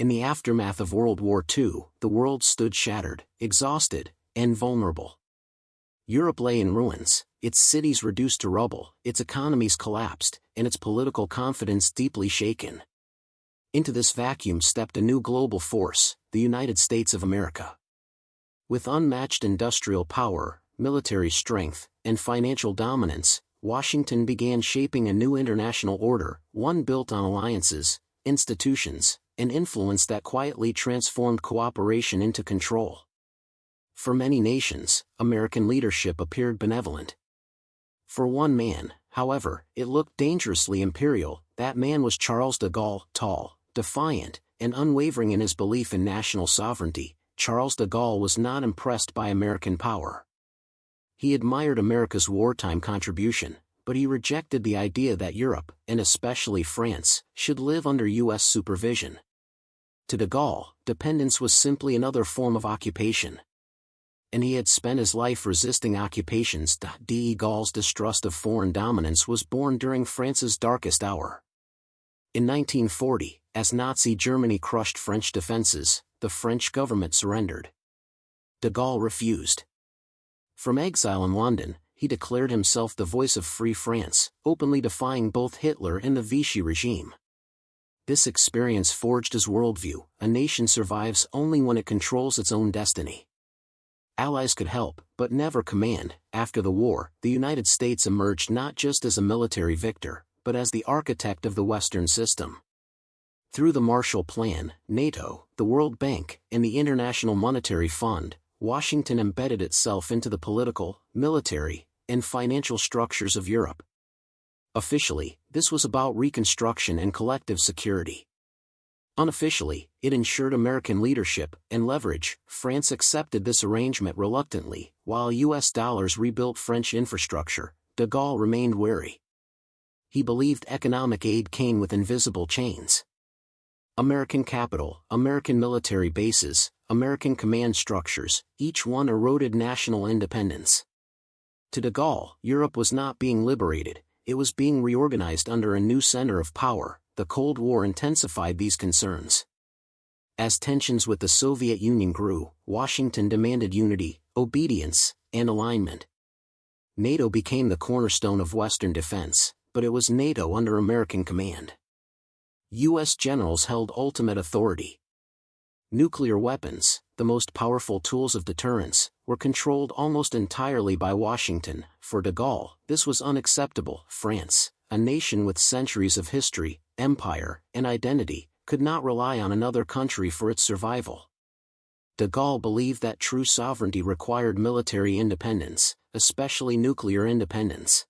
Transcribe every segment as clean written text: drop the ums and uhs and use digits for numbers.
In the aftermath of World War II, the world stood shattered, exhausted, and vulnerable. Europe lay in ruins, its cities reduced to rubble, its economies collapsed, and its political confidence deeply shaken. Into this vacuum stepped a new global force, the United States of America. With unmatched industrial power, military strength, and financial dominance, Washington began shaping a new international order, one built on alliances, institutions, and influence that quietly transformed cooperation into control. For many nations, American leadership appeared benevolent. For one man, however, it looked dangerously imperial. That man was Charles de Gaulle. Tall, defiant, and unwavering in his belief in national sovereignty, Charles de Gaulle was not impressed by American power. He admired America's wartime contribution, but he rejected the idea that Europe, and especially France, should live under U.S. supervision. To de Gaulle, dependence was simply another form of occupation. And he had spent his life resisting occupations. De Gaulle's distrust of foreign dominance was born during France's darkest hour. In 1940, as Nazi Germany crushed French defenses, the French government surrendered. De Gaulle refused. From exile in London, he declared himself the voice of free France, openly defying both Hitler and the Vichy regime. This experience forged his worldview: a nation survives only when it controls its own destiny. Allies could help, but never command. After the war, the United States emerged not just as a military victor, but as the architect of the Western system. Through the Marshall Plan, NATO, the World Bank, and the International Monetary Fund, Washington embedded itself into the political, military, and financial structures of Europe. Officially, this was about reconstruction and collective security. Unofficially, it ensured American leadership and leverage. France accepted this arrangement reluctantly, while U.S. dollars rebuilt French infrastructure. De Gaulle remained wary. He believed economic aid came with invisible chains. American capital, American military bases, American command structures, each one eroded national independence. To de Gaulle, Europe was not being liberated, it was being reorganized under a new center of power. The Cold War intensified these concerns. As tensions with the Soviet Union grew, Washington demanded unity, obedience, and alignment. NATO became the cornerstone of Western defense, but it was NATO under American command. U.S. generals held ultimate authority. Nuclear weapons, the most powerful tools of deterrence, were controlled almost entirely by Washington. For de Gaulle, this was unacceptable. France, a nation with centuries of history, empire, and identity, could not rely on another country for its survival. De Gaulle believed that true sovereignty required military independence, especially nuclear independence.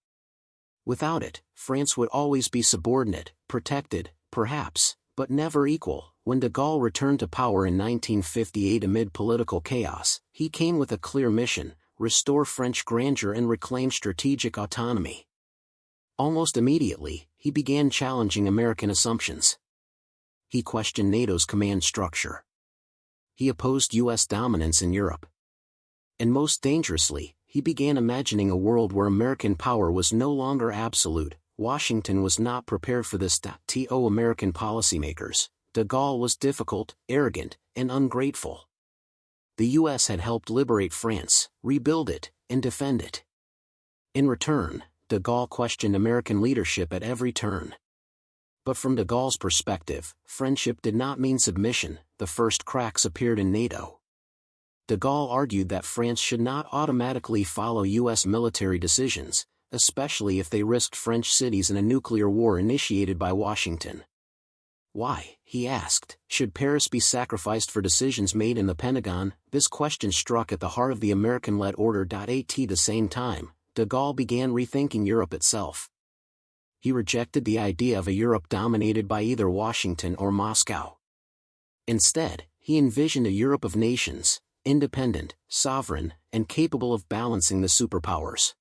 Without it, France would always be subordinate, protected, perhaps, but never equal. When de Gaulle returned to power in 1958 amid political chaos, he came with a clear mission: restore French grandeur and reclaim strategic autonomy. Almost immediately, he began challenging American assumptions. He questioned NATO's command structure. He opposed U.S. dominance in Europe. And most dangerously, he began imagining a world where American power was no longer absolute. Washington was not prepared for this. To American policymakers, de Gaulle was difficult, arrogant, and ungrateful. The U.S. had helped liberate France, rebuild it, and defend it. In return, de Gaulle questioned American leadership at every turn. But from de Gaulle's perspective, friendship did not mean submission. The first cracks appeared in NATO. De Gaulle argued that France should not automatically follow U.S. military decisions, especially if they risked French cities in a nuclear war initiated by Washington. Why, he asked, should Paris be sacrificed for decisions made in the Pentagon? This question struck at the heart of the American-led order. At the same time, de Gaulle began rethinking Europe itself. He rejected the idea of a Europe dominated by either Washington or Moscow. Instead, he envisioned a Europe of nations, independent, sovereign, and capable of balancing the superpowers.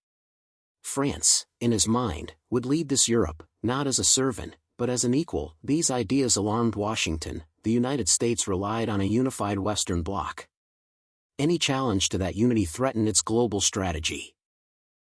France, in his mind, would lead this Europe, not as a servant, but as an equal. These ideas alarmed Washington. The United States relied on a unified Western bloc. Any challenge to that unity threatened its global strategy.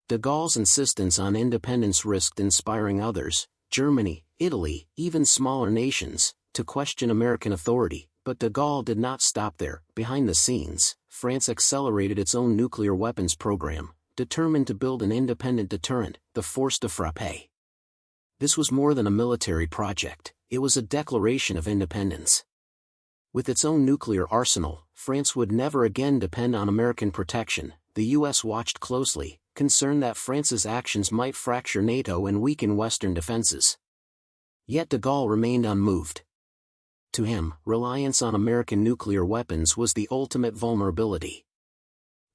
De Gaulle's insistence on independence risked inspiring others, Germany, Italy, even smaller nations, to question American authority, but de Gaulle did not stop there. Behind the scenes, France accelerated its own nuclear weapons program, determined to build an independent deterrent, the force de frappe. This was more than a military project, it was a declaration of independence. With its own nuclear arsenal, France would never again depend on American protection. The US watched closely, concerned that France's actions might fracture NATO and weaken Western defenses. Yet de Gaulle remained unmoved. To him, reliance on American nuclear weapons was the ultimate vulnerability.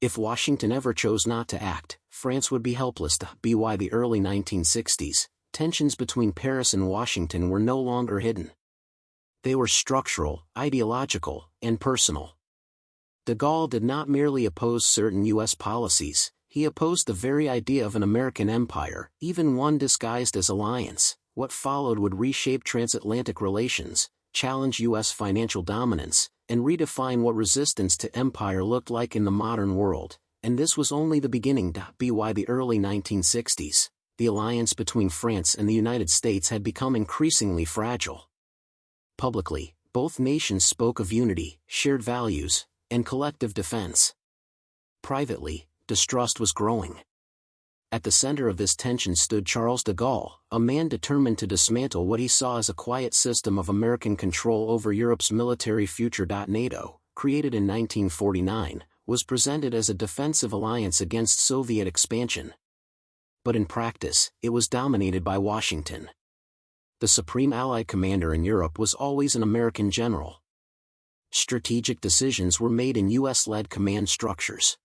If Washington ever chose not to act, France would be helpless. By the early 1960s, tensions between Paris and Washington were no longer hidden. They were structural, ideological, and personal. De Gaulle did not merely oppose certain U.S. policies, he opposed the very idea of an American empire, even one disguised as alliance. What followed would reshape transatlantic relations, challenge U.S. financial dominance, and redefine what resistance to empire looked like in the modern world, and this was only the beginning. By the early 1960s, the alliance between France and the United States had become increasingly fragile. Publicly, both nations spoke of unity, shared values, and collective defense. Privately, distrust was growing. At the center of this tension stood Charles de Gaulle, a man determined to dismantle what he saw as a quiet system of American control over Europe's military future. NATO, created in 1949, was presented as a defensive alliance against Soviet expansion. But in practice, it was dominated by Washington. The supreme Allied commander in Europe was always an American general. Strategic decisions were made in US-led command structures.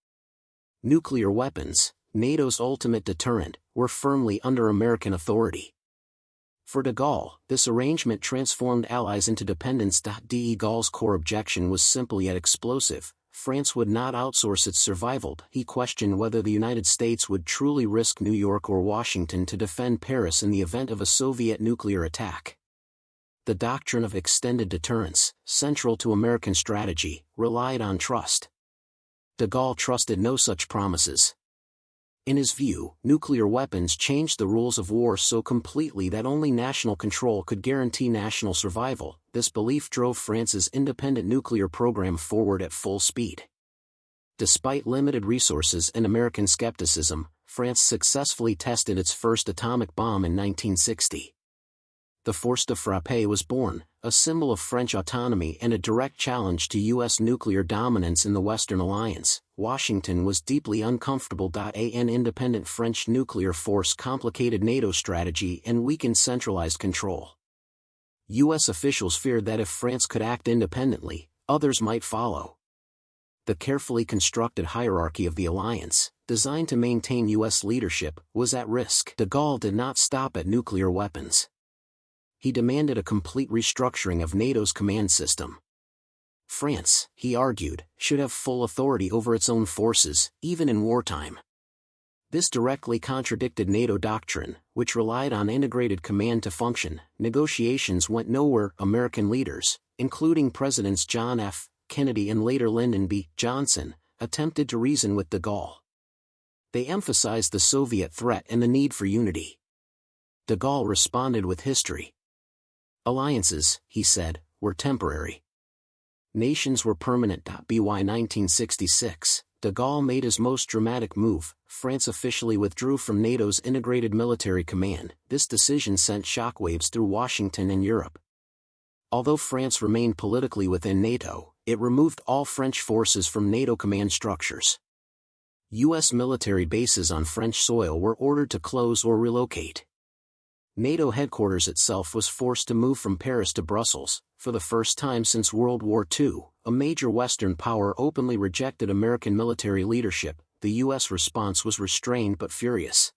Nuclear weapons, NATO's ultimate deterrent, were firmly under American authority. For de Gaulle, this arrangement transformed allies into dependents. De Gaulle's core objection was simple yet explosive: France would not outsource its survival. He questioned whether the United States would truly risk New York or Washington to defend Paris in the event of a Soviet nuclear attack. The doctrine of extended deterrence, central to American strategy, relied on trust. De Gaulle trusted no such promises. In his view, nuclear weapons changed the rules of war so completely that only national control could guarantee national survival. This belief drove France's independent nuclear program forward at full speed. Despite limited resources and American skepticism, France successfully tested its first atomic bomb in 1960. The force de frappe was born, a symbol of French autonomy and a direct challenge to U.S. nuclear dominance in the Western Alliance. Washington was deeply uncomfortable. An independent French nuclear force complicated NATO strategy and weakened centralized control. U.S. officials feared that if France could act independently, others might follow. The carefully constructed hierarchy of the alliance, designed to maintain U.S. leadership, was at risk. De Gaulle did not stop at nuclear weapons. He demanded a complete restructuring of NATO's command system. France, he argued, should have full authority over its own forces, even in wartime. This directly contradicted NATO doctrine, which relied on integrated command to function. Negotiations went nowhere. American leaders, including Presidents John F. Kennedy and later Lyndon B. Johnson, attempted to reason with de Gaulle. They emphasized the Soviet threat and the need for unity. De Gaulle responded with history. Alliances, he said, were temporary. Nations were permanent. By 1966, de Gaulle made his most dramatic move. France officially withdrew from NATO's integrated military command. This decision sent shockwaves through Washington and Europe. Although France remained politically within NATO, it removed all French forces from NATO command structures. U.S. military bases on French soil were ordered to close or relocate. NATO headquarters itself was forced to move from Paris to Brussels. For the first time since World War II, a major Western power openly rejected American military leadership. The U.S. response was restrained but furious.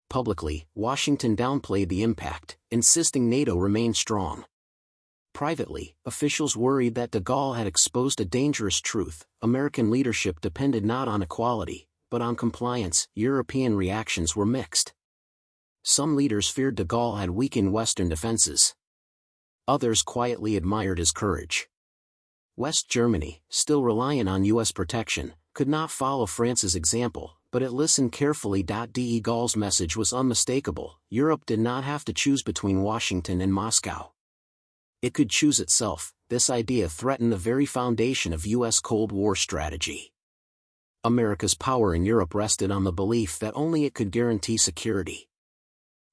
Publicly, Washington downplayed the impact, insisting NATO remain strong. Privately, officials worried that de Gaulle had exposed a dangerous truth: American leadership depended not on equality, but on compliance. European reactions were mixed. Some leaders feared de Gaulle had weakened Western defenses. Others quietly admired his courage. West Germany, still reliant on U.S. protection, could not follow France's example, but it listened carefully. De Gaulle's message was unmistakable: Europe did not have to choose between Washington and Moscow. It could choose itself. This idea threatened the very foundation of U.S. Cold War strategy. America's power in Europe rested on the belief that only it could guarantee security.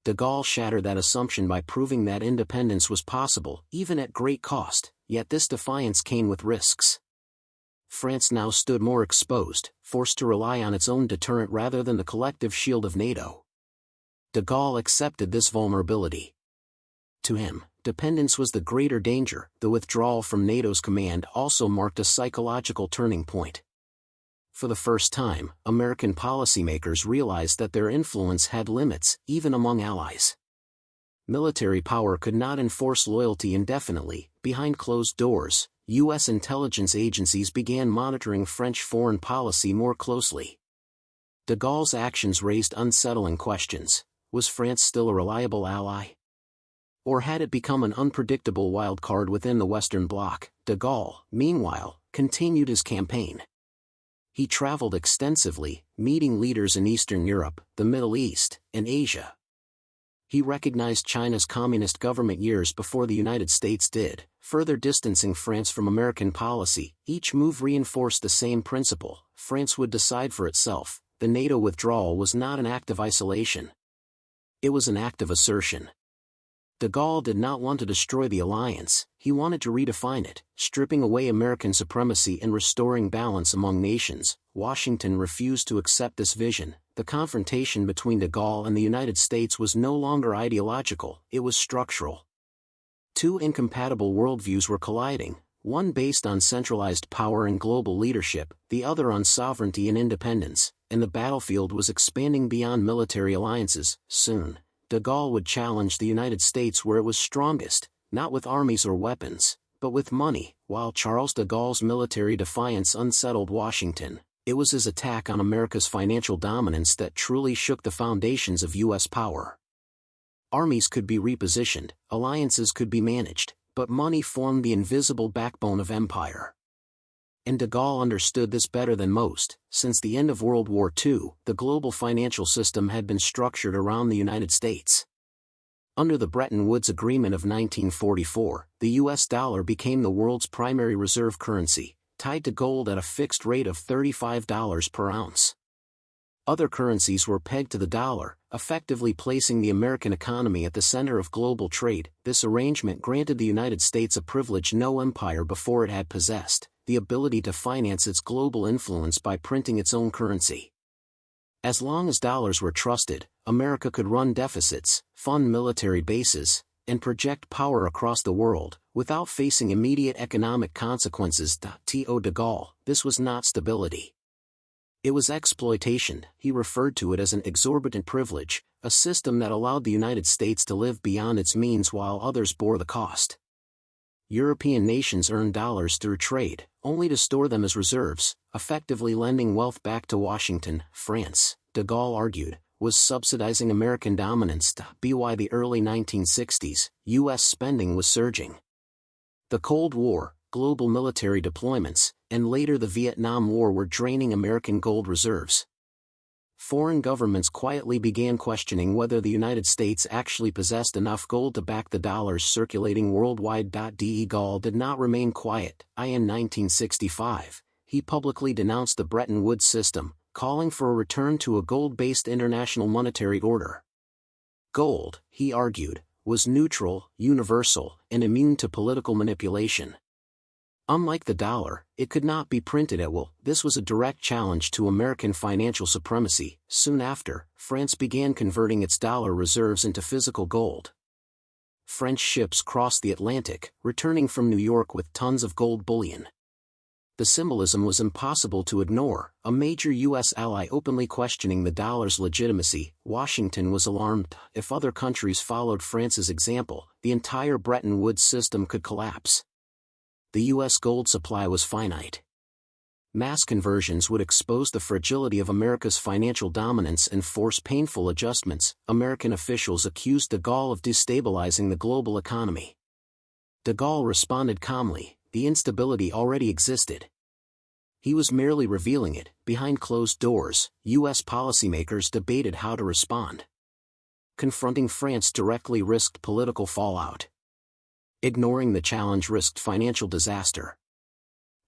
De Gaulle shattered that assumption by proving that independence was possible, even at great cost, yet this defiance came with risks. France now stood more exposed, forced to rely on its own deterrent rather than the collective shield of NATO. De Gaulle accepted this vulnerability. To him, dependence was the greater danger. The withdrawal from NATO's command also marked a psychological turning point. For the first time, American policymakers realized that their influence had limits, even among allies. Military power could not enforce loyalty indefinitely. Behind closed doors, U.S. intelligence agencies began monitoring French foreign policy more closely. De Gaulle's actions raised unsettling questions. Was France still a reliable ally? Or had it become an unpredictable wild card within the Western Bloc? De Gaulle, meanwhile, continued his campaign. He traveled extensively, meeting leaders in Eastern Europe, the Middle East, and Asia. He recognized China's communist government years before the United States did, further distancing France from American policy. Each move reinforced the same principle: France would decide for itself. The NATO withdrawal was not an act of isolation. It was an act of assertion. De Gaulle did not want to destroy the alliance, he wanted to redefine it, stripping away American supremacy and restoring balance among nations. Washington refused to accept this vision. The confrontation between de Gaulle and the United States was no longer ideological, it was structural. Two incompatible worldviews were colliding, one based on centralized power and global leadership, the other on sovereignty and independence, and the battlefield was expanding beyond military alliances. Soon, de Gaulle would challenge the United States where it was strongest, not with armies or weapons, but with money. While Charles de Gaulle's military defiance unsettled Washington, it was his attack on America's financial dominance that truly shook the foundations of U.S. power. Armies could be repositioned, alliances could be managed, but money formed the invisible backbone of empire. And de Gaulle understood this better than most. Since the end of World War II, the global financial system had been structured around the United States. Under the Bretton Woods Agreement of 1944, the U.S. dollar became the world's primary reserve currency, tied to gold at a fixed rate of $35 per ounce. Other currencies were pegged to the dollar, effectively placing the American economy at the center of global trade. This arrangement granted the United States a privilege no empire before it had possessed: the ability to finance its global influence by printing its own currency. As long as dollars were trusted, America could run deficits, fund military bases, and project power across the world, without facing immediate economic consequences. To de Gaulle, this was not stability. It was exploitation. He referred to it as an exorbitant privilege, a system that allowed the United States to live beyond its means while others bore the cost. European nations earned dollars through trade, only to store them as reserves, effectively lending wealth back to Washington. France, de Gaulle argued, was subsidizing American dominance. By the early 1960s, U.S. spending was surging. The Cold War, global military deployments, and later the Vietnam War were draining American gold reserves. Foreign governments quietly began questioning whether the United States actually possessed enough gold to back the dollars circulating worldwide. De Gaulle did not remain quiet. In 1965, he publicly denounced the Bretton Woods system, calling for a return to a gold-based international monetary order. Gold, he argued, was neutral, universal, and immune to political manipulation. Unlike the dollar, it could not be printed at will. This was a direct challenge to American financial supremacy. Soon after, France began converting its dollar reserves into physical gold. French ships crossed the Atlantic, returning from New York with tons of gold bullion. The symbolism was impossible to ignore, a major U.S. ally openly questioning the dollar's legitimacy. Washington was alarmed. If other countries followed France's example, the entire Bretton Woods system could collapse. The U.S. gold supply was finite. Mass conversions would expose the fragility of America's financial dominance and force painful adjustments. American officials accused de Gaulle of destabilizing the global economy. De Gaulle responded calmly: the instability already existed. He was merely revealing it. Behind closed doors, U.S. policymakers debated how to respond. Confronting France directly risked political fallout. Ignoring the challenge risked financial disaster.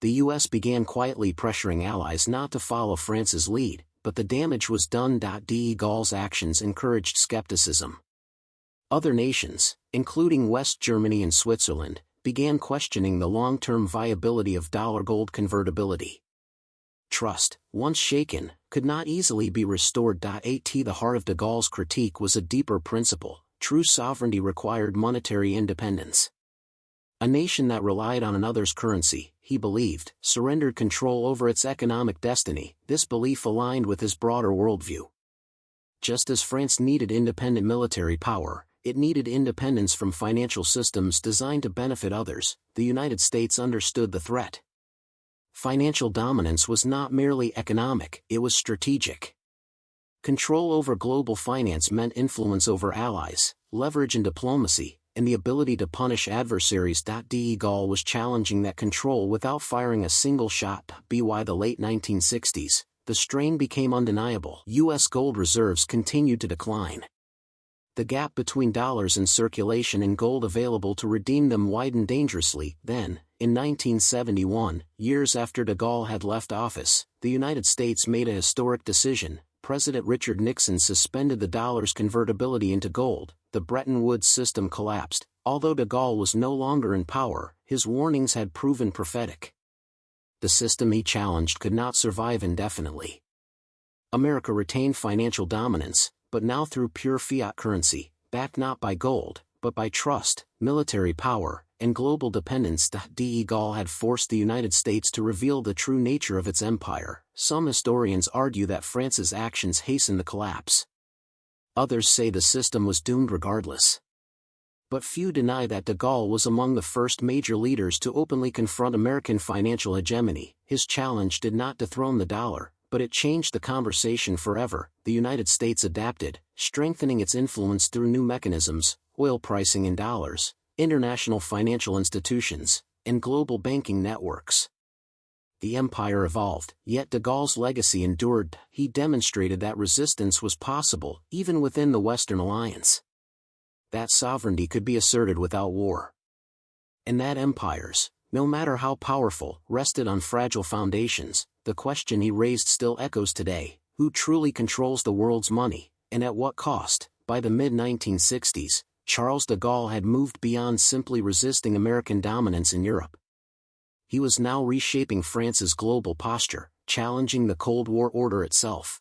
The US began quietly pressuring allies not to follow France's lead, but the damage was done. De Gaulle's actions encouraged skepticism. Other nations, including West Germany and Switzerland, began questioning the long-term viability of dollar-gold convertibility. Trust, once shaken, could not easily be restored. At the heart of de Gaulle's critique was a deeper principle: true sovereignty required monetary independence. A nation that relied on another's currency, he believed, surrendered control over its economic destiny. This belief aligned with his broader worldview. Just as France needed independent military power, it needed independence from financial systems designed to benefit others. The United States understood the threat. Financial dominance was not merely economic, it was strategic. Control over global finance meant influence over allies, leverage in diplomacy, and the ability to punish adversaries. De Gaulle was challenging that control without firing a single shot. By the late 1960s, the strain became undeniable. U.S. gold reserves continued to decline. The gap between dollars in circulation and gold available to redeem them widened dangerously. Then, in 1971, years after de Gaulle had left office, the United States made a historic decision. President Richard Nixon suspended the dollar's convertibility into gold. The Bretton Woods system collapsed. Although de Gaulle was no longer in power, his warnings had proven prophetic. The system he challenged could not survive indefinitely. America retained financial dominance, but now through pure fiat currency, backed not by gold, but by trust, military power, and global dependence. De Gaulle had forced the United States to reveal the true nature of its empire. Some historians argue that France's actions hastened the collapse. Others say the system was doomed regardless. But few deny that de Gaulle was among the first major leaders to openly confront American financial hegemony. His challenge did not dethrone the dollar, but it changed the conversation forever. The United States adapted, strengthening its influence through new mechanisms: oil pricing in dollars, international financial institutions, and global banking networks. The empire evolved, yet de Gaulle's legacy endured. He demonstrated that resistance was possible, even within the Western alliance. That sovereignty could be asserted without war. And that empires, no matter how powerful, rested on fragile foundations. The question he raised still echoes today: who truly controls the world's money, and at what cost? By the mid-1960s, Charles de Gaulle had moved beyond simply resisting American dominance in Europe. He was now reshaping France's global posture, challenging the Cold War order itself.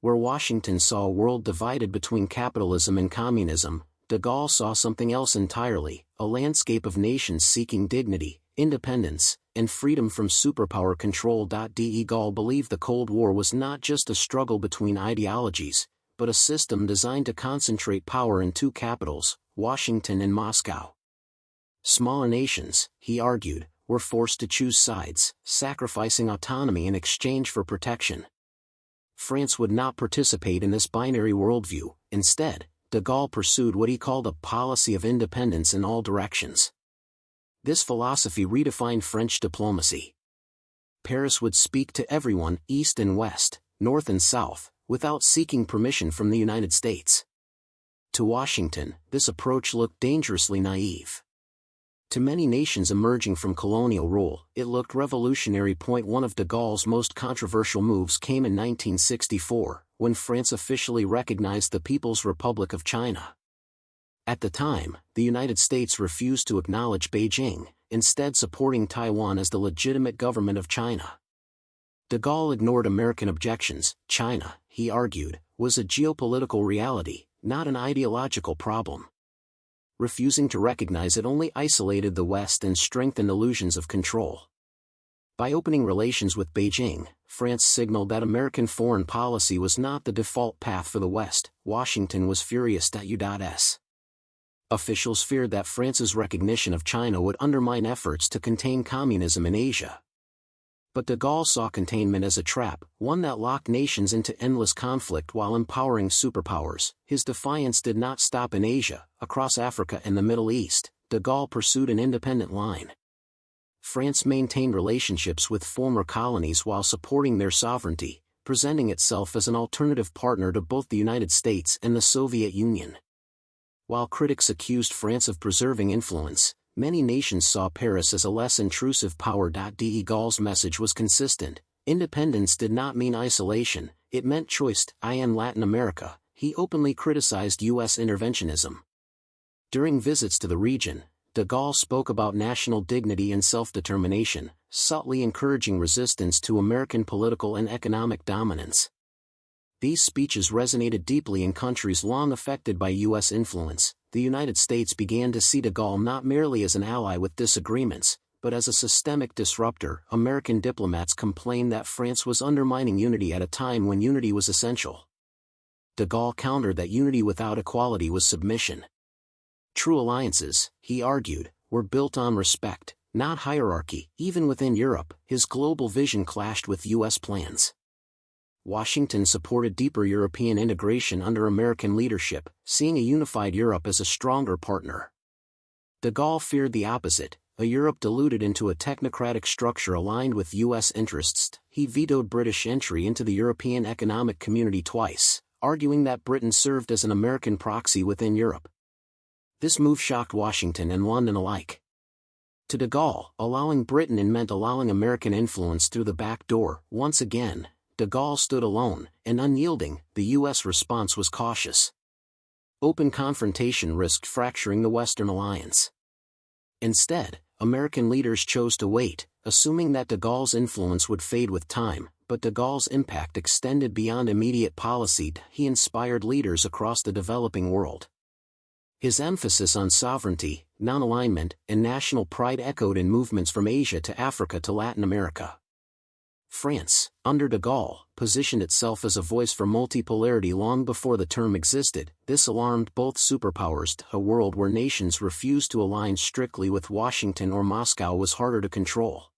Where Washington saw a world divided between capitalism and communism, de Gaulle saw something else entirely: a landscape of nations seeking dignity, independence, and freedom from superpower control. De Gaulle believed the Cold War was not just a struggle between ideologies, but a system designed to concentrate power in two capitals, Washington and Moscow. Smaller nations, he argued, were forced to choose sides, sacrificing autonomy in exchange for protection. France would not participate in this binary worldview. Instead, de Gaulle pursued what he called a policy of independence in all directions. This philosophy redefined French diplomacy. Paris would speak to everyone, east and west, north and south, without seeking permission from the United States. To Washington, this approach looked dangerously naive. To many nations emerging from colonial rule, it looked revolutionary. One of de Gaulle's most controversial moves came in 1964, when France officially recognized the People's Republic of China. At the time, the United States refused to acknowledge Beijing, instead supporting Taiwan as the legitimate government of China. De Gaulle ignored American objections. China, he argued, was a geopolitical reality, not an ideological problem. Refusing to recognize it only isolated the West and strengthened illusions of control. By opening relations with Beijing, France signaled that American foreign policy was not the default path for the West. Washington was furious. U.S. officials feared that France's recognition of China would undermine efforts to contain communism in Asia. But de Gaulle saw containment as a trap, one that locked nations into endless conflict while empowering superpowers. His defiance did not stop in Asia. Across Africa and the Middle East, de Gaulle pursued an independent line. France maintained relationships with former colonies while supporting their sovereignty, presenting itself as an alternative partner to both the United States and the Soviet Union. While critics accused France of preserving influence, many nations saw Paris as a less intrusive power. De Gaulle's message was consistent: independence did not mean isolation, it meant choice. In Latin America, he openly criticized U.S. interventionism. During visits to the region, de Gaulle spoke about national dignity and self-determination, subtly encouraging resistance to American political and economic dominance. These speeches resonated deeply in countries long affected by U.S. influence. The United States began to see de Gaulle not merely as an ally with disagreements, but as a systemic disruptor. American diplomats complained that France was undermining unity at a time when unity was essential. De Gaulle countered that unity without equality was submission. True alliances, he argued, were built on respect, not hierarchy. Even within Europe, his global vision clashed with U.S. plans. Washington supported deeper European integration under American leadership, seeing a unified Europe as a stronger partner. De Gaulle feared the opposite, a Europe diluted into a technocratic structure aligned with U.S. interests. He vetoed British entry into the European Economic Community twice, arguing that Britain served as an American proxy within Europe. This move shocked Washington and London alike. To de Gaulle, allowing Britain in meant allowing American influence through the back door. Once again, de Gaulle stood alone and unyielding. The U.S. response was cautious. Open confrontation risked fracturing the Western alliance. Instead, American leaders chose to wait, assuming that de Gaulle's influence would fade with time, but de Gaulle's impact extended beyond immediate policy. He inspired leaders across the developing world. His emphasis on sovereignty, non-alignment, and national pride echoed in movements from Asia to Africa to Latin America. France, under de Gaulle, positioned itself as a voice for multipolarity long before the term existed. This alarmed both superpowers. A world where nations refused to align strictly with Washington or Moscow was harder to control.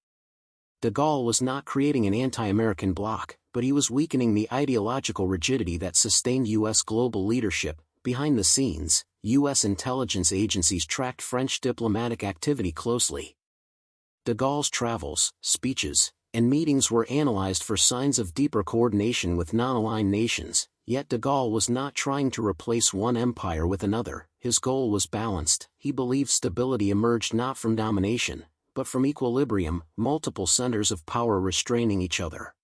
De Gaulle was not creating an anti-American bloc, but he was weakening the ideological rigidity that sustained U.S. global leadership. Behind the scenes, U.S. intelligence agencies tracked French diplomatic activity closely. De Gaulle's travels, speeches, and meetings were analyzed for signs of deeper coordination with non-aligned nations, yet de Gaulle was not trying to replace one empire with another. His goal was balanced. He believed stability emerged not from domination, but from equilibrium, multiple centers of power restraining each other.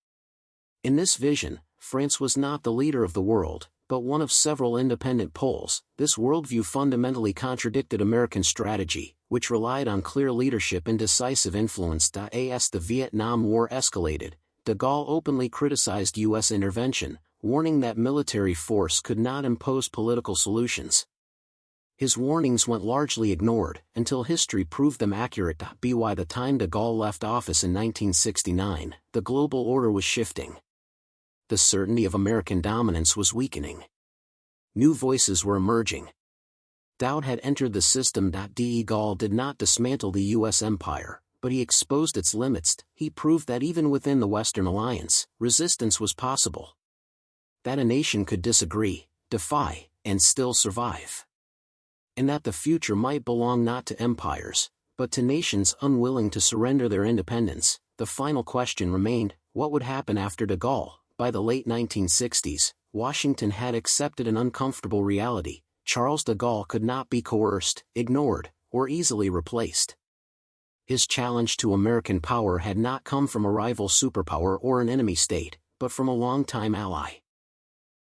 In this vision, France was not the leader of the world, but one of several independent poles. This worldview fundamentally contradicted American strategy, which relied on clear leadership and decisive influence. As the Vietnam War escalated, de Gaulle openly criticized U.S. intervention, warning that military force could not impose political solutions. His warnings went largely ignored, until history proved them accurate. By the time de Gaulle left office in 1969, the global order was shifting. The certainty of American dominance was weakening. New voices were emerging. Doubt had entered the system. De Gaulle did not dismantle the U.S. empire, but he exposed its limits. He proved that even within the Western alliance, resistance was possible. That a nation could disagree, defy, and still survive. And that the future might belong not to empires, but to nations unwilling to surrender their independence. The final question remained: what would happen after de Gaulle? By the late 1960s, Washington had accepted an uncomfortable reality: Charles de Gaulle could not be coerced, ignored, or easily replaced. His challenge to American power had not come from a rival superpower or an enemy state, but from a longtime ally.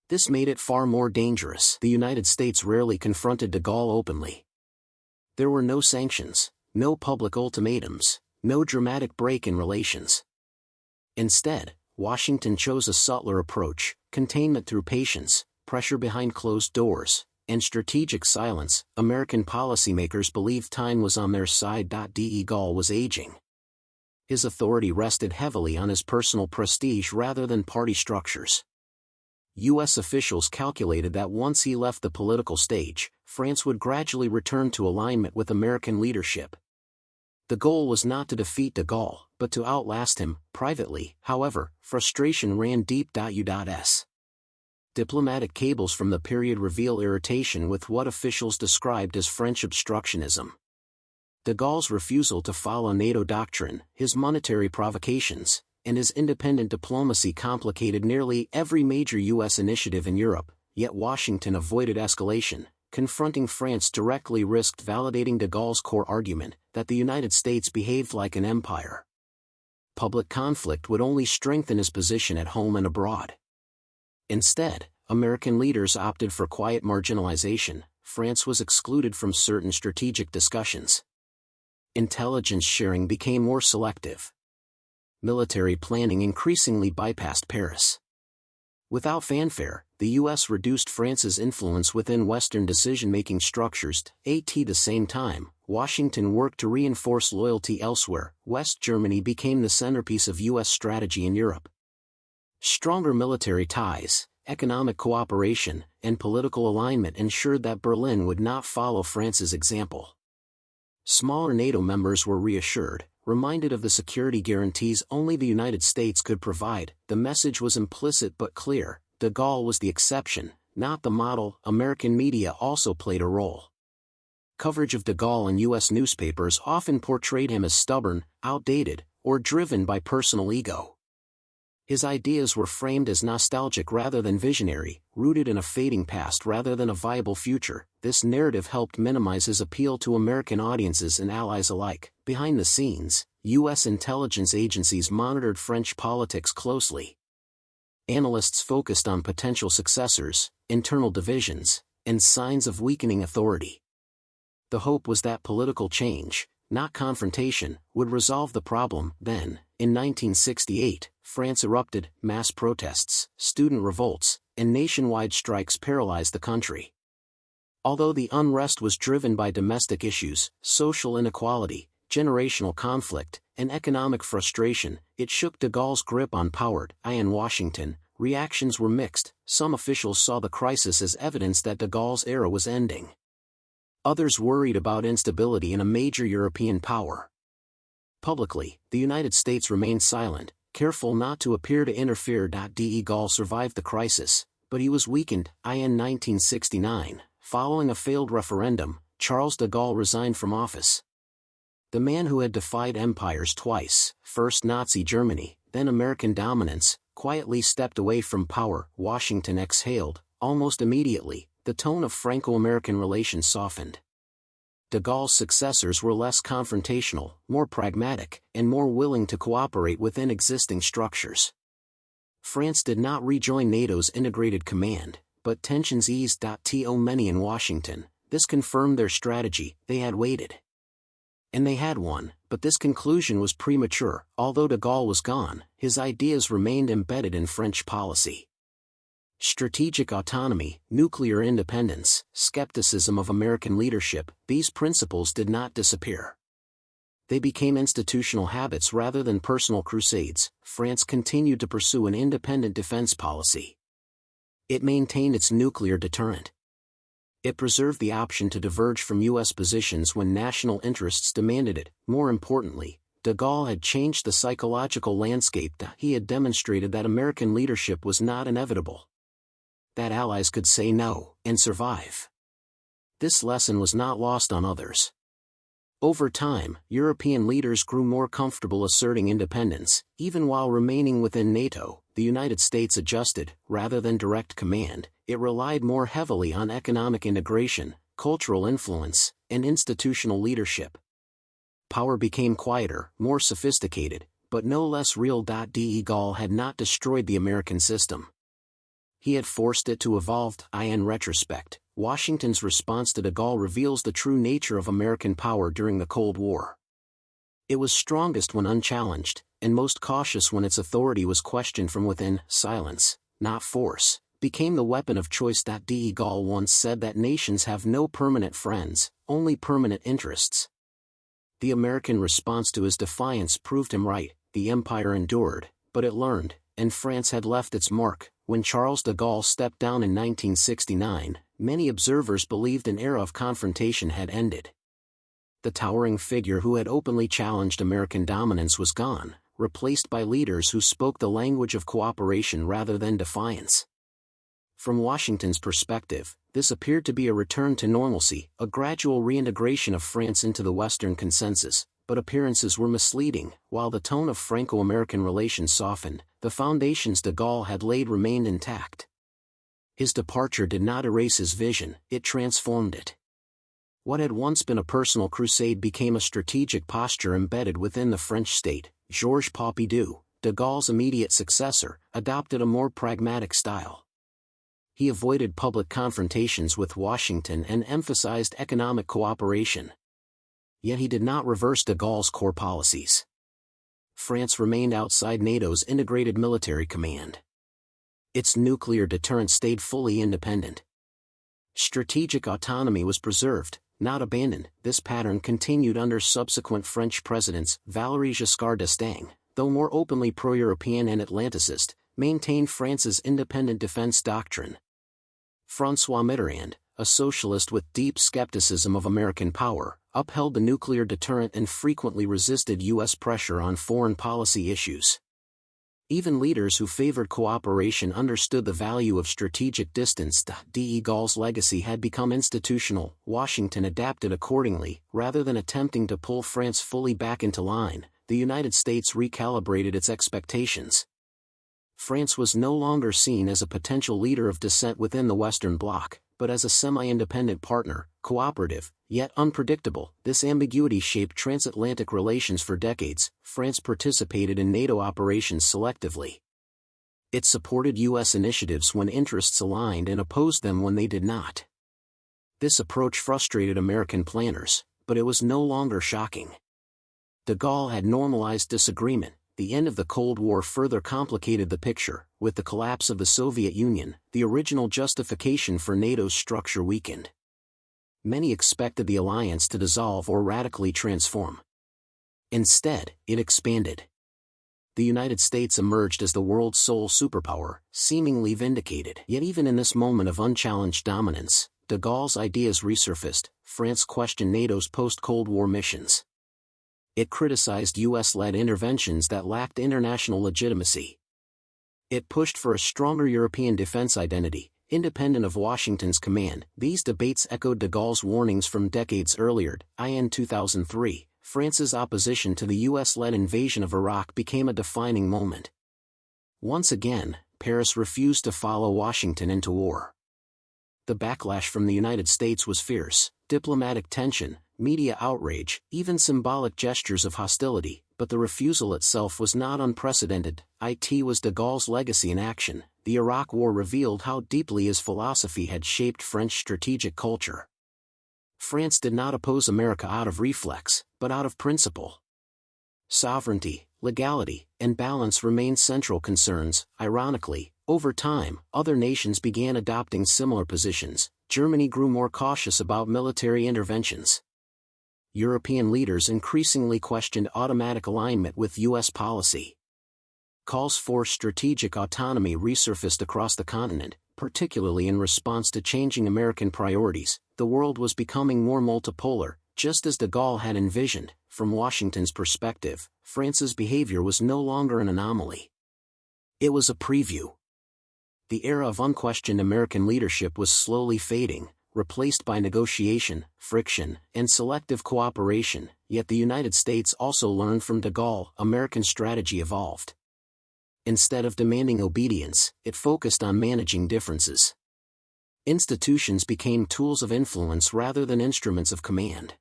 This made it far more dangerous. The United States rarely confronted de Gaulle openly. There were no sanctions, no public ultimatums, no dramatic break in relations. Instead, Washington chose a subtler approach: containment through patience, pressure behind closed doors, and strategic silence. American policymakers believed time was on their side. De Gaulle was aging. His authority rested heavily on his personal prestige rather than party structures. U.S. officials calculated that once he left the political stage, France would gradually return to alignment with American leadership. The goal was not to defeat de Gaulle, but to outlast him. Privately, however, frustration ran deep. U.S. diplomatic cables from the period reveal irritation with what officials described as French obstructionism. De Gaulle's refusal to follow NATO doctrine, his monetary provocations, and his independent diplomacy complicated nearly every major U.S. initiative in Europe, yet Washington avoided escalation. confronting France directly risked validating de Gaulle's core argument that the United States behaved like an empire. Public conflict would only strengthen his position at home and abroad. Instead, American leaders opted for quiet marginalization. France was excluded from certain strategic discussions. Intelligence sharing became more selective. Military planning increasingly bypassed Paris. Without fanfare, the U.S. reduced France's influence within Western decision-making structures. At the same time, Washington worked to reinforce loyalty elsewhere. West Germany became the centerpiece of U.S. strategy in Europe. Stronger military ties, economic cooperation, and political alignment ensured that Berlin would not follow France's example. Smaller NATO members were reassured, reminded of the security guarantees only the United States could provide. The message was implicit but clear: de Gaulle was the exception, not the model. American media also played a role. Coverage of de Gaulle in U.S. newspapers often portrayed him as stubborn, outdated, or driven by personal ego. His ideas were framed as nostalgic rather than visionary, rooted in a fading past rather than a viable future. This narrative helped minimize his appeal to American audiences and allies alike. Behind the scenes, U.S. intelligence agencies monitored French politics closely. Analysts focused on potential successors, internal divisions, and signs of weakening authority. The hope was that political change, not confrontation, would resolve the problem. Then, in 1968, France erupted. Mass protests, student revolts, and nationwide strikes paralyzed the country. Although the unrest was driven by domestic issues, social inequality, generational conflict, and economic frustration, it shook de Gaulle's grip on power. In Washington, reactions were mixed. Some officials saw the crisis as evidence that de Gaulle's era was ending. Others worried about instability in a major European power. Publicly, the United States remained silent, careful not to appear to interfere. De Gaulle survived the crisis, but he was weakened. In 1969, following a failed referendum, Charles de Gaulle resigned from office. The man who had defied empires twice, first Nazi Germany, then American dominance, quietly stepped away from power. Washington exhaled. Almost immediately, the tone of Franco-American relations softened. De Gaulle's successors were less confrontational, more pragmatic, and more willing to cooperate within existing structures. France did not rejoin NATO's integrated command, but tensions eased. To many in Washington, this confirmed their strategy. They had waited. And they had won, but this conclusion was premature. Although de Gaulle was gone, his ideas remained embedded in French policy. Strategic autonomy, nuclear independence, skepticism of American leadership, these principles did not disappear. They became institutional habits rather than personal crusades. France continued to pursue an independent defense policy. It maintained its nuclear deterrent. It preserved the option to diverge from U.S. positions when national interests demanded it. More importantly, de Gaulle had changed the psychological landscape. He had demonstrated that American leadership was not inevitable. That allies could say no, and survive. This lesson was not lost on others. Over time, European leaders grew more comfortable asserting independence. Even while remaining within NATO, the United States adjusted. Rather than direct command, it relied more heavily on economic integration, cultural influence, and institutional leadership. Power became quieter, more sophisticated, but no less real. De Gaulle had not destroyed the American system. He had forced it to evolve. In retrospect, Washington's response to de Gaulle reveals the true nature of American power during the Cold War. It was strongest when unchallenged, and most cautious when its authority was questioned from within. Silence, not force, became the weapon of choice. De Gaulle once said that nations have no permanent friends, only permanent interests. The American response to his defiance proved him right. The empire endured, but it learned, and France had left its mark. When Charles de Gaulle stepped down in 1969, many observers believed an era of confrontation had ended. The towering figure who had openly challenged American dominance was gone, replaced by leaders who spoke the language of cooperation rather than defiance. From Washington's perspective, this appeared to be a return to normalcy, a gradual reintegration of France into the Western consensus. But appearances were misleading. While the tone of Franco-American relations softened, the foundations de Gaulle had laid remained intact. His departure did not erase his vision, it transformed it. What had once been a personal crusade became a strategic posture embedded within the French state. Georges Pompidou, de Gaulle's immediate successor, adopted a more pragmatic style. He avoided public confrontations with Washington and emphasized economic cooperation. Yet he did not reverse de Gaulle's core policies. France remained outside NATO's integrated military command. Its nuclear deterrent stayed fully independent. Strategic autonomy was preserved, not abandoned. This pattern continued under subsequent French presidents. Valéry Giscard d'Estaing, though more openly pro-European and Atlanticist, maintained France's independent defense doctrine. François Mitterrand, a socialist with deep skepticism of American power, upheld the nuclear deterrent and frequently resisted U.S. pressure on foreign policy issues. Even leaders who favored cooperation understood the value of strategic distance. De Gaulle's legacy had become institutional. Washington adapted accordingly. Rather than attempting to pull France fully back into line, the United States recalibrated its expectations. France was no longer seen as a potential leader of dissent within the Western Bloc, but as a semi-independent partner, cooperative, yet unpredictable. This ambiguity shaped transatlantic relations for decades. France participated in NATO operations selectively. It supported U.S. initiatives when interests aligned and opposed them when they did not. This approach frustrated American planners, but it was no longer shocking. De Gaulle had normalized disagreement. The end of the Cold War further complicated the picture. With the collapse of the Soviet Union, the original justification for NATO's structure weakened. Many expected the alliance to dissolve or radically transform. Instead, it expanded. The United States emerged as the world's sole superpower, seemingly vindicated. Yet even in this moment of unchallenged dominance, de Gaulle's ideas resurfaced. France questioned NATO's post-Cold War missions. It criticized U.S.-led interventions that lacked international legitimacy. It pushed for a stronger European defense identity, independent of Washington's command. These debates echoed de Gaulle's warnings from decades earlier. In 2003, France's opposition to the U.S.-led invasion of Iraq became a defining moment. Once again, Paris refused to follow Washington into war. The backlash from the United States was fierce. Diplomatic tension, media outrage, even symbolic gestures of hostility, but the refusal itself was not unprecedented. It was de Gaulle's legacy in action. The Iraq War revealed how deeply his philosophy had shaped French strategic culture. France did not oppose America out of reflex, but out of principle. Sovereignty, legality, and balance remained central concerns. Ironically, over time, other nations began adopting similar positions. Germany grew more cautious about military interventions. European leaders increasingly questioned automatic alignment with U.S. policy. Calls for strategic autonomy resurfaced across the continent, particularly in response to changing American priorities. The world was becoming more multipolar, just as de Gaulle had envisioned. From Washington's perspective, France's behavior was no longer an anomaly. It was a preview. The era of unquestioned American leadership was slowly fading, replaced by negotiation, friction, and selective cooperation. Yet the United States also learned from de Gaulle. American strategy evolved. Instead of demanding obedience, it focused on managing differences. Institutions became tools of influence rather than instruments of command.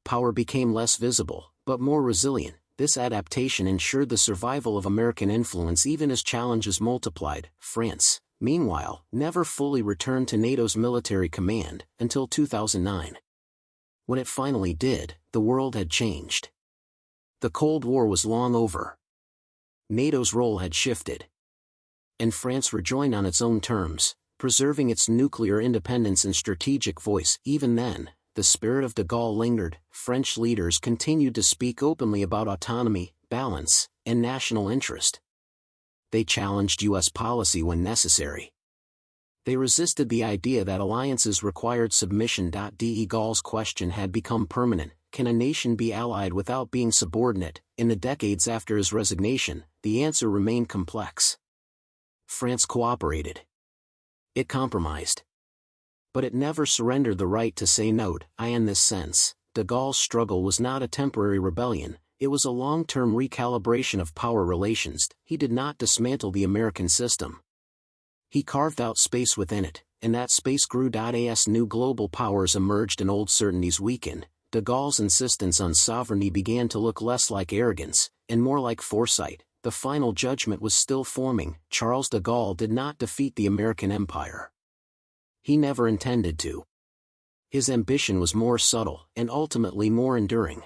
Power became less visible, but more resilient. This adaptation ensured the survival of American influence even as challenges multiplied. France, meanwhile, never fully returned to NATO's military command until 2009. When it finally did, the world had changed. The Cold War was long over. NATO's role had shifted. And France rejoined on its own terms, preserving its nuclear independence and strategic voice. Even then, the spirit of de Gaulle lingered. French leaders continued to speak openly about autonomy, balance, and national interest. They challenged U.S. policy when necessary. They resisted the idea that alliances required submission. De Gaulle's question had become permanent: can a nation be allied without being subordinate? In the decades after his resignation, the answer remained complex. France cooperated. It compromised. But it never surrendered the right to say no. In this sense, de Gaulle's struggle was not a temporary rebellion, it was a long-term recalibration of power relations. He did not dismantle the American system. He carved out space within it, and that space grew. As new global powers emerged and old certainties weakened, de Gaulle's insistence on sovereignty began to look less like arrogance, and more like foresight. The final judgment was still forming. Charles de Gaulle did not defeat the American Empire. He never intended to. His ambition was more subtle and ultimately more enduring.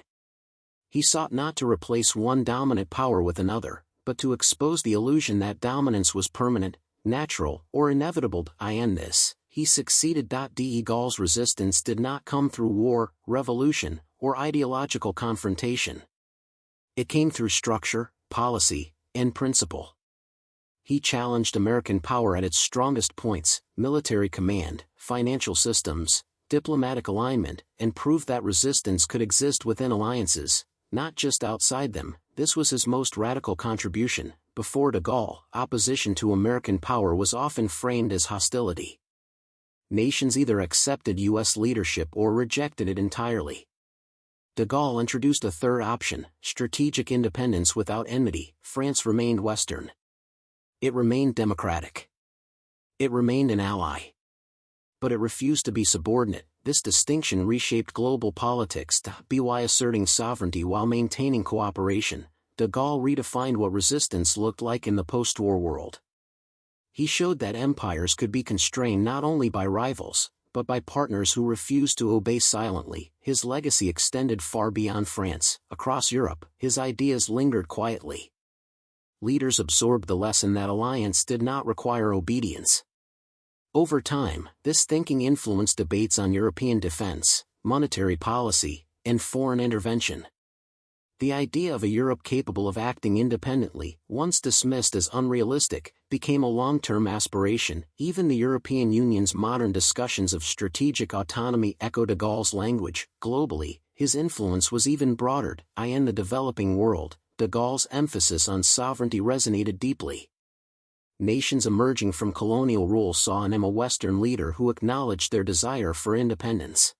He sought not to replace one dominant power with another, but to expose the illusion that dominance was permanent, natural, or inevitable. In this, he succeeded. De Gaulle's resistance did not come through war, revolution, or ideological confrontation. It came through structure, policy, and principle. He challenged American power at its strongest points: military command, financial systems, diplomatic alignment, and proved that resistance could exist within alliances, not just outside them. This was his most radical contribution. Before de Gaulle, opposition to American power was often framed as hostility. Nations either accepted U.S. leadership or rejected it entirely. De Gaulle introduced a third option: strategic independence without enmity. France remained Western. It remained democratic. It remained an ally. But it refused to be subordinate. This distinction reshaped global politics. By asserting sovereignty while maintaining cooperation, de Gaulle redefined what resistance looked like in the post-war world. He showed that empires could be constrained not only by rivals, but by partners who refused to obey silently. His legacy extended far beyond France. Across Europe, his ideas lingered quietly. Leaders absorbed the lesson that alliance did not require obedience. Over time, this thinking influenced debates on European defense, monetary policy, and foreign intervention. The idea of a Europe capable of acting independently, once dismissed as unrealistic, became a long-term aspiration. Even the European Union's modern discussions of strategic autonomy echo de Gaulle's language. Globally, his influence was even broader. In the developing world, de Gaulle's emphasis on sovereignty resonated deeply. Nations emerging from colonial rule saw in him a Western leader who acknowledged their desire for independence.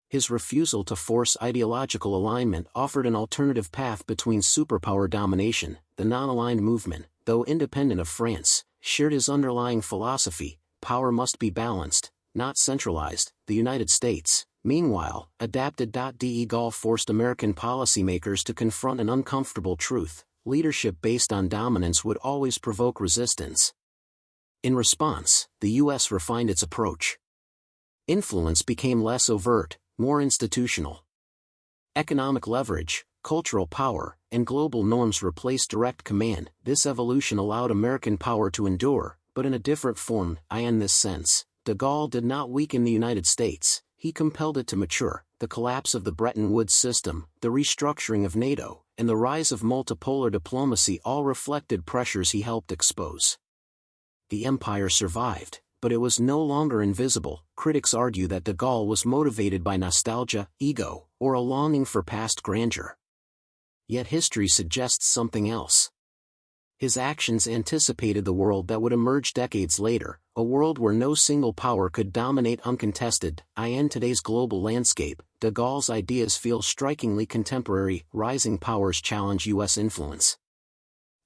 His refusal to force ideological alignment offered an alternative path between superpower domination. The non-aligned movement, though independent of France, shared his underlying philosophy: power must be balanced, not centralized. The United States, meanwhile, adapted. De Gaulle forced American policymakers to confront an uncomfortable truth: leadership based on dominance would always provoke resistance. In response, the U.S. refined its approach. Influence became less overt, more institutional. Economic leverage, cultural power, and global norms replaced direct command. This evolution allowed American power to endure, but in a different form. In this sense, de Gaulle did not weaken the United States, he compelled it to mature. The collapse of the Bretton Woods system, the restructuring of NATO, and the rise of multipolar diplomacy all reflected pressures he helped expose. The empire survived, but it was no longer invisible. Critics argue that de Gaulle was motivated by nostalgia, ego, or a longing for past grandeur. Yet history suggests something else. His actions anticipated the world that would emerge decades later, a world where no single power could dominate uncontested. In today's global landscape, de Gaulle's ideas feel strikingly contemporary. Rising powers challenge U.S. influence.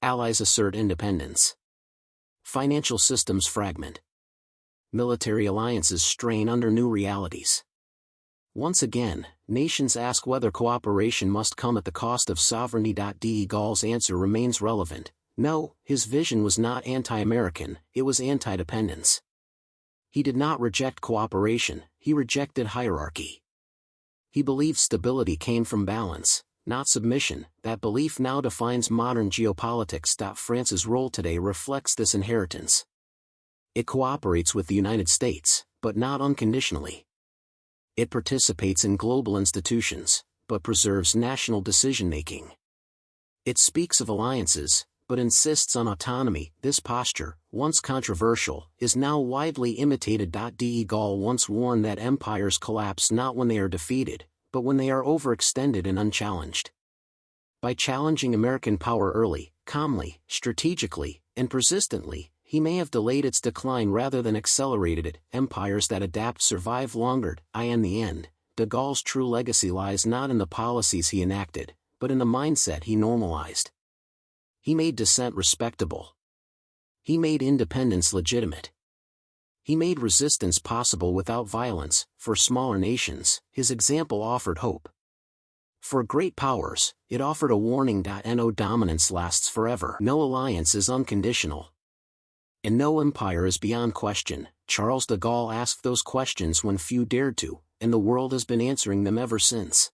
Allies assert independence. Financial systems fragment. Military alliances strain under new realities. Once again, nations ask whether cooperation must come at the cost of sovereignty. De Gaulle's answer remains relevant. No, his vision was not anti-American, it was anti-dependence. He did not reject cooperation, he rejected hierarchy. He believed stability came from balance, not submission. That belief now defines modern geopolitics. France's role today reflects this inheritance. It cooperates with the United States, but not unconditionally. It participates in global institutions, but preserves national decision-making. It speaks of alliances, but insists on autonomy. This posture, once controversial, is now widely imitated. De Gaulle once warned that empires collapse not when they are defeated, but when they are overextended and unchallenged. By challenging American power early, calmly, strategically, and persistently, he may have delayed its decline rather than accelerated it. Empires that adapt survive longer. In the end, de Gaulle's true legacy lies not in the policies he enacted, but in the mindset he normalized. He made dissent respectable. He made independence legitimate. He made resistance possible without violence. For smaller nations, his example offered hope. For great powers, it offered a warning. No dominance lasts forever. No alliance is unconditional. And no empire is beyond question. Charles de Gaulle asked those questions when few dared to, and the world has been answering them ever since.